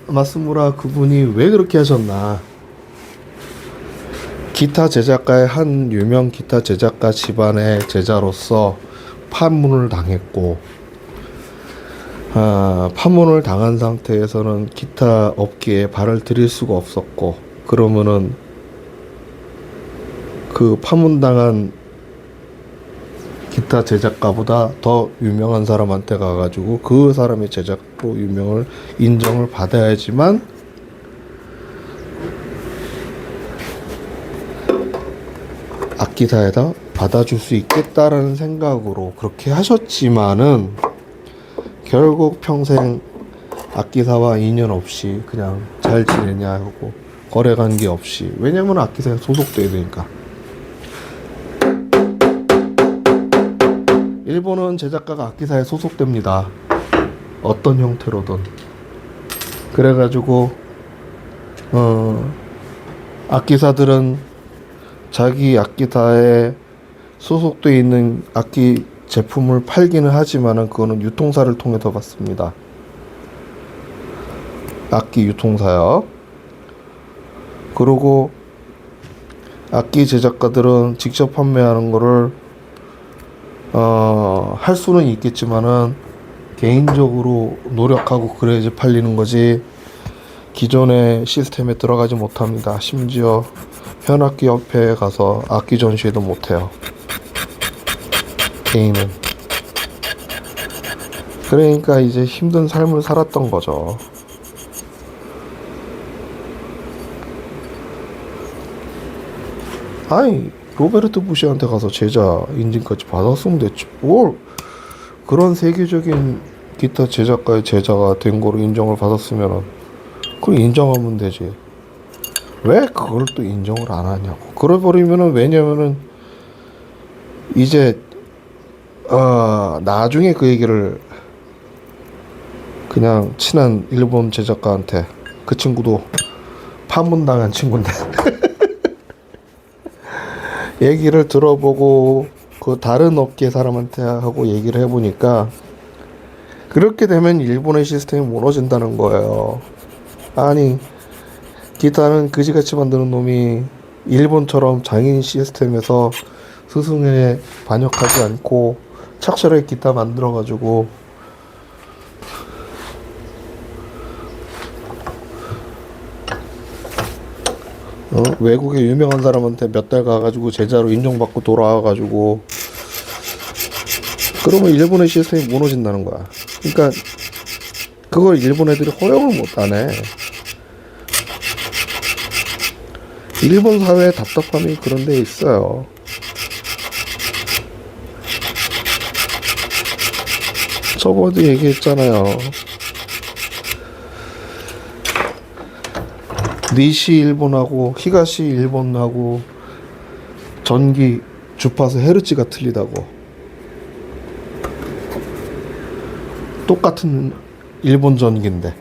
마스무라 그분이 왜 그렇게 하셨나? 기타 제작가의 한 유명 기타 제작가 집안의 제자로서 파문을 당했고, 파문을 당한 상태에서는 기타 업계에 발을 들일 수가 없었고, 그러면은 그 파문당한 기타 제작가보다 더 유명한 사람한테 가가지고 그 사람의 제작으로 인정을 받아야지만 악기사에다 받아줄 수 있겠다라는 생각으로 그렇게 하셨지만은 결국 평생 악기사와 인연 없이 그냥 잘 지내냐 하고 거래 관계 없이, 왜냐면 악기사에 소속돼야 되니까. 일본은 제작가가 악기사에 소속됩니다. 어떤 형태로든. 그래가지고 악기사들은 자기 악기사에 소속돼 있는 악기 제품을 팔기는 하지만은 그거는 유통사를 통해서 받습니다. 악기 유통사요. 그리고 악기 제작가들은 직접 판매하는 거를 할 수는 있겠지만은 개인적으로 노력하고 그래야지 팔리는 거지 기존의 시스템에 들어가지 못합니다. 심지어 현악기 협회에 가서 악기 전시회도 못해요. 개인은. 그러니까 이제 힘든 삶을 살았던 거죠. 아니 로베르트 부시한테 가서 제자 인증까지 받았으면 됐지 뭘 그런 세계적인 기타 제작가의 제자가 된 거로 인정을 받았으면은 그걸 인정하면 되지 왜 그걸 또 인정을 안 하냐고. 그래 버리면은 왜냐면은 이제 나중에 그 얘기를 그냥 친한 일본 제작가한테 그 친구도 파문당한 친구인데 얘기를 들어보고 그 다른 업계 사람한테 하고 얘기를 해보니까 그렇게 되면 일본의 시스템이 무너진다는 거예요. 아니 기타는 그지같이 만드는 놈이 일본처럼 장인 시스템에서 스승에 반역하지 않고 착실하게 기타 만들어가지고 외국에 유명한 사람한테 몇 달 가가지고 제자로 인정받고 돌아와가지고 그러면 일본의 시스템이 무너진다는 거야. 그러니까 그걸 일본 애들이 허용을 못하네. 일본 사회의 답답함이 그런 데 있어요. 저번에도 얘기했잖아요. 니시 일본하고 히가시 일본하고 전기 주파수 헤르츠가 틀리다고. 똑같은 일본 전기인데.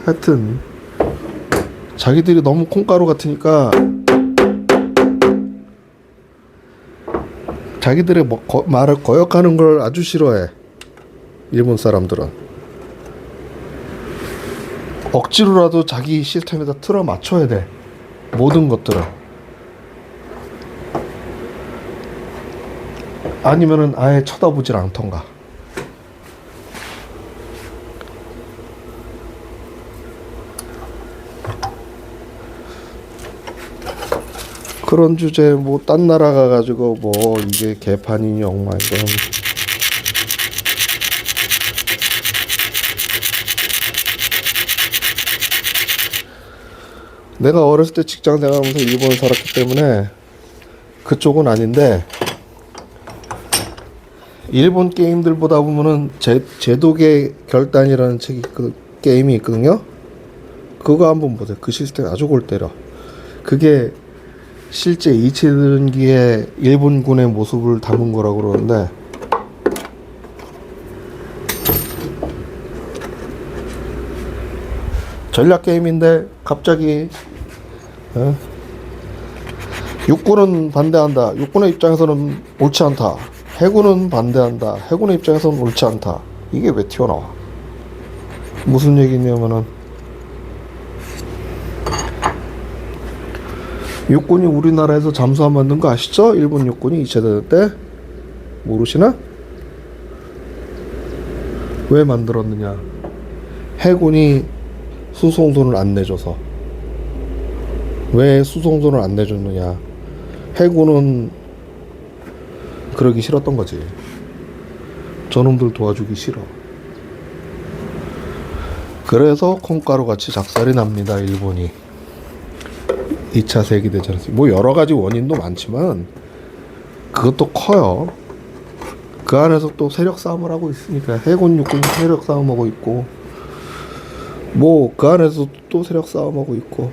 하여튼 자기들이 너무 콩가루 같으니까 자기들의 말을 거역하는 걸 아주 싫어해. 일본 사람들은 억지로라도 자기 시스템에다 틀어 맞춰야 돼. 모든 것들을. 아니면은 아예 쳐다보질 않던가. 그런 주제에 뭐 딴 나라 가가지고 뭐 이게 개판이니 엉망이건. 내가 어렸을 때 직장 생활하면서 일본에 살았기 때문에 그쪽은 아닌데 일본 게임들보다 보면은 제도계 결단이라는 책이 그 게임이 있거든요. 그거 한번 보세요. 그 시스템 아주 골 때려. 그게 실제 이치든기의 일본군의 모습을 담은 거라고 그러는데 전략 게임인데 갑자기 육군은 반대한다. 육군의 입장에서는 옳지 않다. 해군은 반대한다. 해군의 입장에서는 옳지 않다. 이게 왜 튀어나와? 무슨 얘기냐면은 육군이 우리나라에서 잠수함 만든 거 아시죠? 일본 육군이 2차 대전 때? 모르시나? 왜 만들었느냐? 해군이 수송선을 안 내줘서. 왜 수송선을 안 내줬느냐? 해군은 그러기 싫었던 거지. 저놈들 도와주기 싫어. 그래서 콩가루 같이 작살이 납니다. 일본이 2차 세계대전에서. 뭐 여러 가지 원인도 많지만 그것도 커요. 그 안에서 또 세력 싸움을 하고 있으니까. 해군 육군이 세력 싸움하고 있고 뭐 그 안에서 또 세력 싸움하고 있고.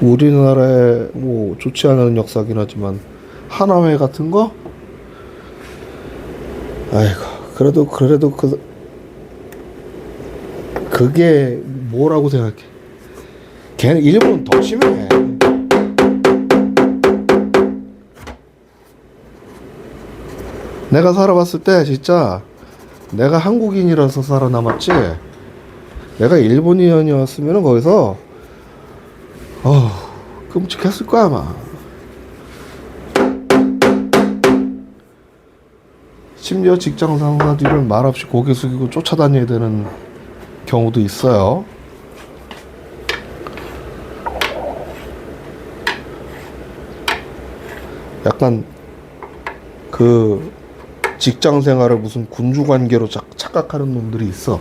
우리나라에 뭐 좋지 않은 역사긴 하지만 하남회 같은 거? 아이고 그래도 그게 뭐라고 생각해? 걔는 일본은 더 심해. 내가 살아봤을 때 진짜 내가 한국인이라서 살아남았지, 내가 일본인이었으면 거기서 끔찍했을 거야 아마. 심지어 직장 상사 뒤를 말없이 고개 숙이고 쫓아다녀야 되는 경우도 있어요. 약간 그 직장 생활을 무슨 군주 관계로 착각하는 놈들이 있어.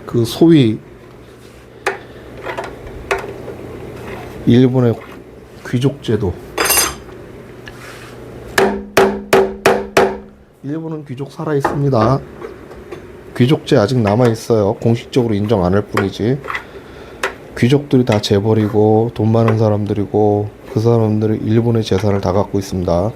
그 소위 일본의 귀족제도. 일본은 귀족 살아 있습니다. 귀족제 아직 남아 있어요. 공식적으로 인정 안 할 뿐이지. 귀족들이 다 재벌이고 돈 많은 사람들이고, 그 사람들이 일본의 재산을 다 갖고 있습니다.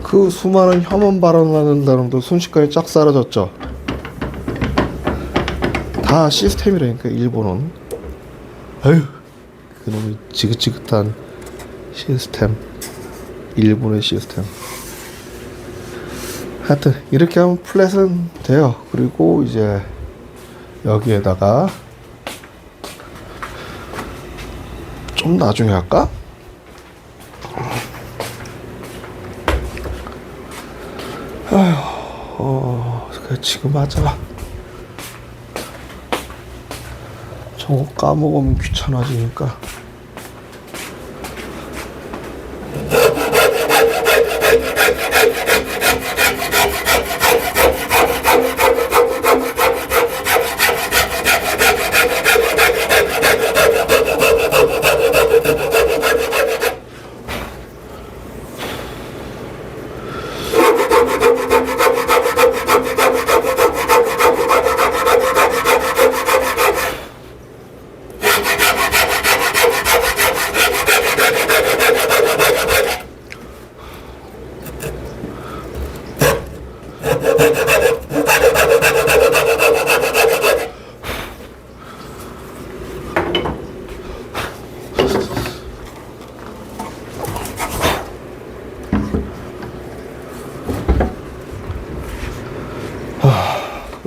그 수많은 혐오 발언하는 사람도 순식간에 쫙 사라졌죠. 다 시스템이라니까 일본은. 아휴, 그놈의 지긋지긋한 시스템, 일본의 시스템. 하여튼 이렇게 하면 플랫은 돼요. 그리고 이제 여기에다가 좀 나중에 할까? 그래, 지금 하자. 저거 까먹으면 귀찮아지니까.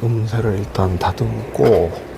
음새를 일단 다듬고,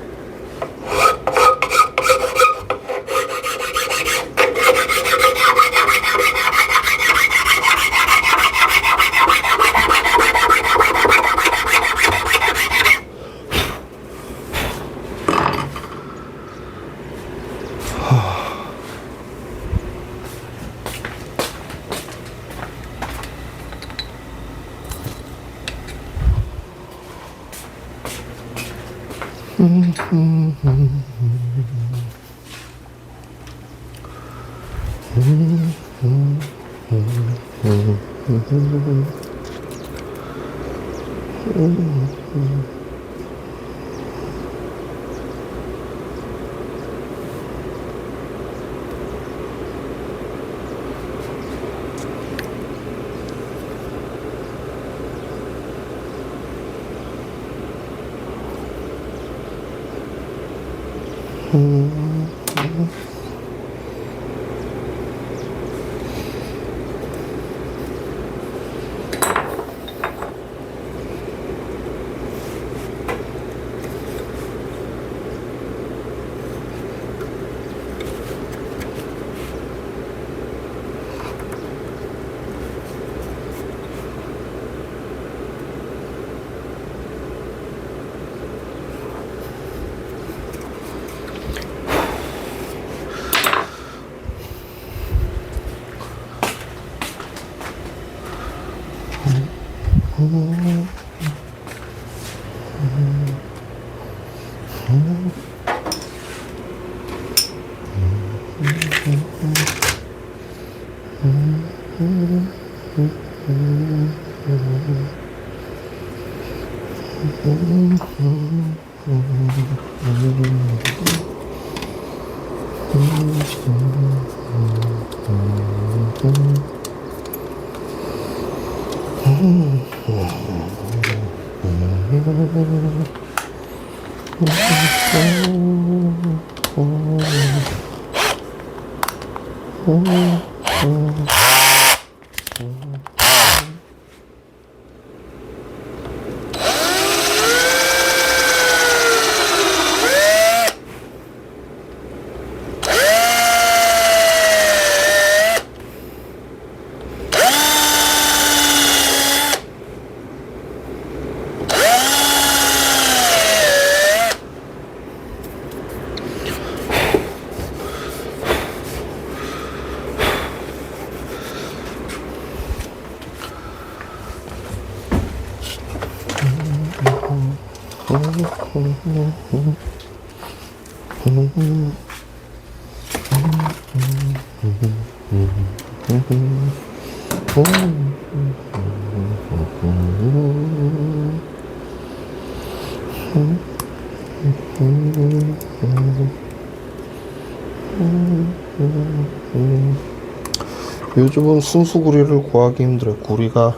요즘은 순수구리를 구하기 힘들어요. 구리가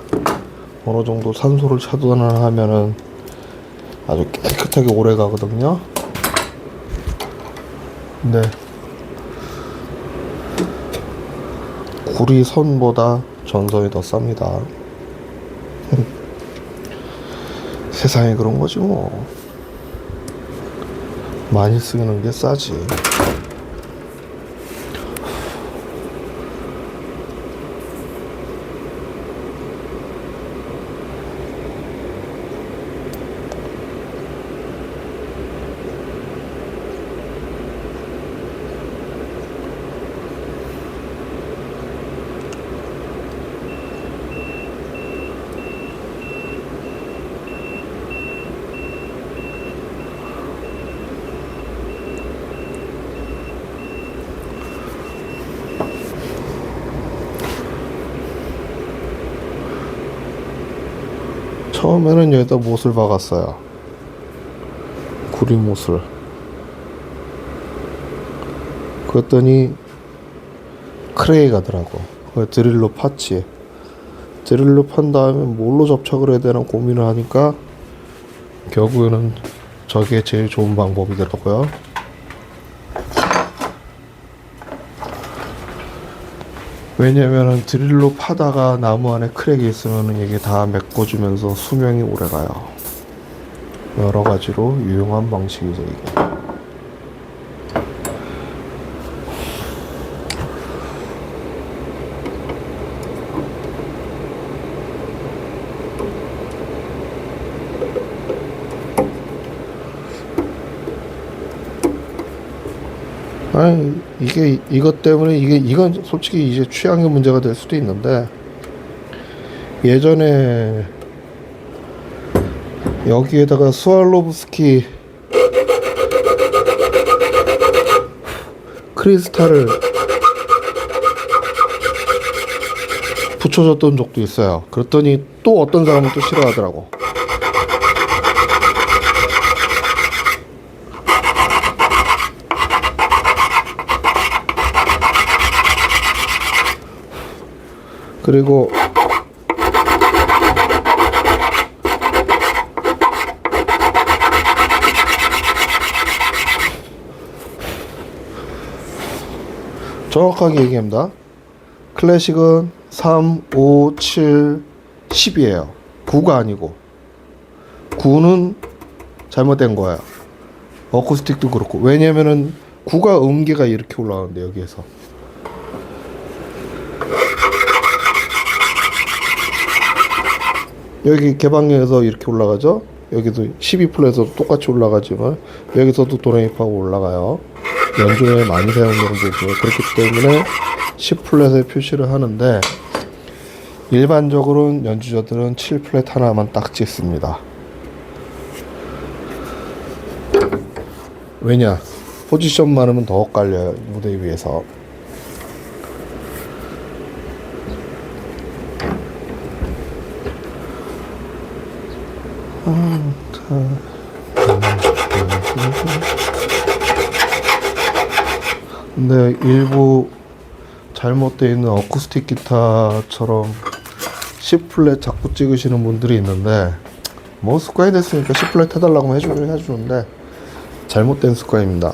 어느 정도 산소를 차단하면은 아주 깨끗하게 오래 가거든요. 네. 구리 선보다 전선이 더 쌉니다. 세상에 그런 거지 뭐. 많이 쓰는 게 싸지. 처음에는 여기다 못을 박았어요. 구리 못을. 그랬더니 크레이 가더라고. 드릴로 팠지. 드릴로 판 다음에 뭘로 접착을 해야 되나 고민을 하니까 결국에는 저게 제일 좋은 방법이더라고요. 왜냐면은 드릴로 파다가 나무 안에 크랙이 있으면은 이게 다 메꿔주면서 수명이 오래가요. 여러 가지로 유용한 방식이죠, 이게. 아니, 이것 때문에 이건 솔직히 이제 취향의 문제가 될 수도 있는데, 예전에 여기에다가 스왈로브스키 크리스탈을 붙여줬던 적도 있어요. 그랬더니 또 어떤 사람은 또 싫어하더라고. 그리고 정확하게 얘기합니다. 클래식은 3, 5, 7, 10이에요. 9가 아니고 9는 잘못된 거예요. 어쿠스틱도 그렇고. 왜냐면은 9가 음계가 이렇게 올라가는데 여기에서 여기 개방형에서 이렇게 올라가죠. 여기도 12플랫에서도 똑같이 올라가지만 여기서도 도레미파가 올라가요. 연주에 많이 사용되는 부분이에요. 그렇기 때문에 10플랫에 표시를 하는데 일반적으로는 연주자들은 7플랫 하나만 딱 찍습니다. 왜냐? 포지션 많으면 더 엇갈려요. 무대 위에서. 근데 일부 잘못되어 있는 어쿠스틱 기타처럼 C 플랫 자꾸 찍으시는 분들이 있는데, 뭐 습관이 됐으니까 C 플랫 해달라고 하면 해주는데 잘못된 습관입니다.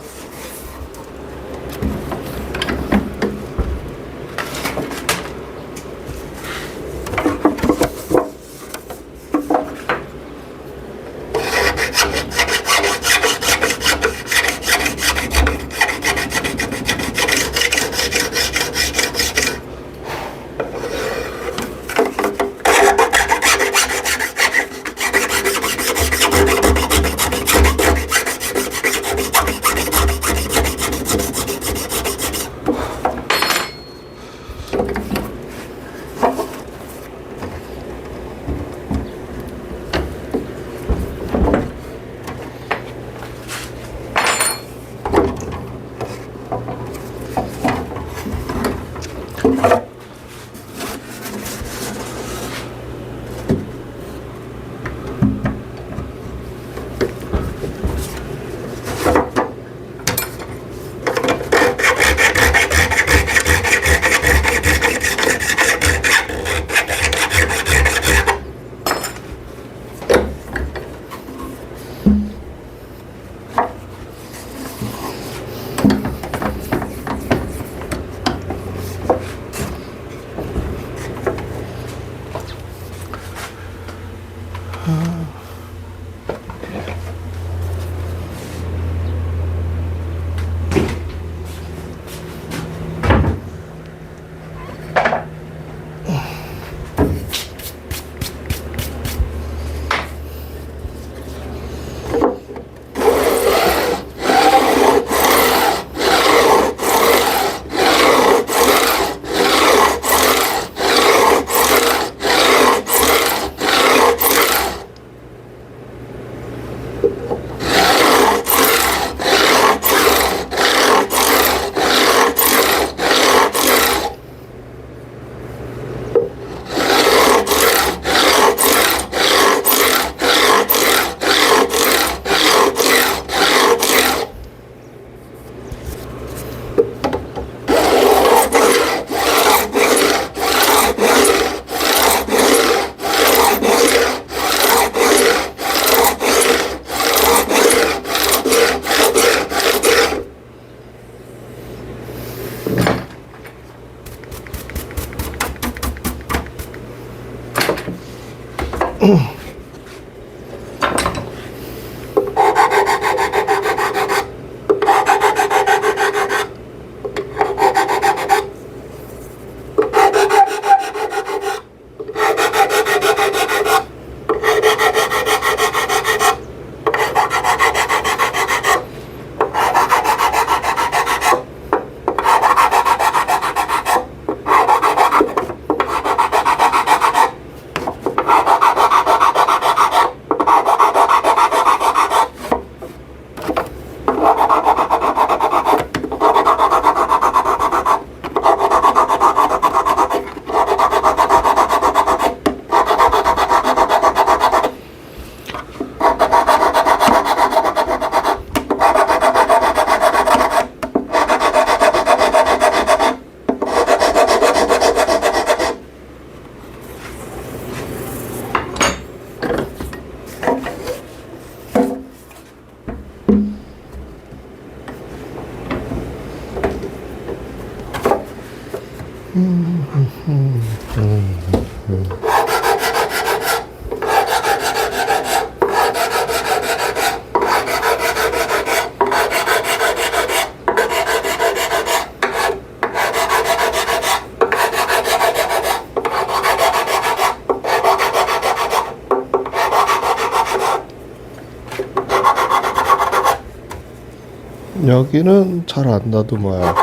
여기는 잘 안 다듬어요.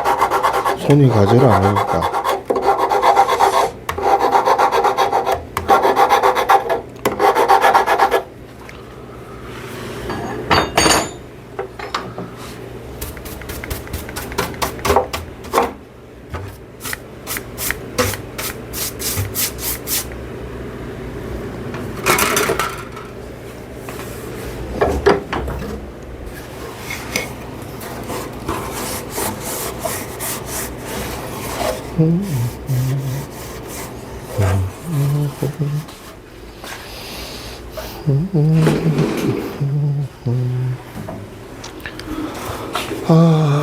손이 가지를 않으니까. 아,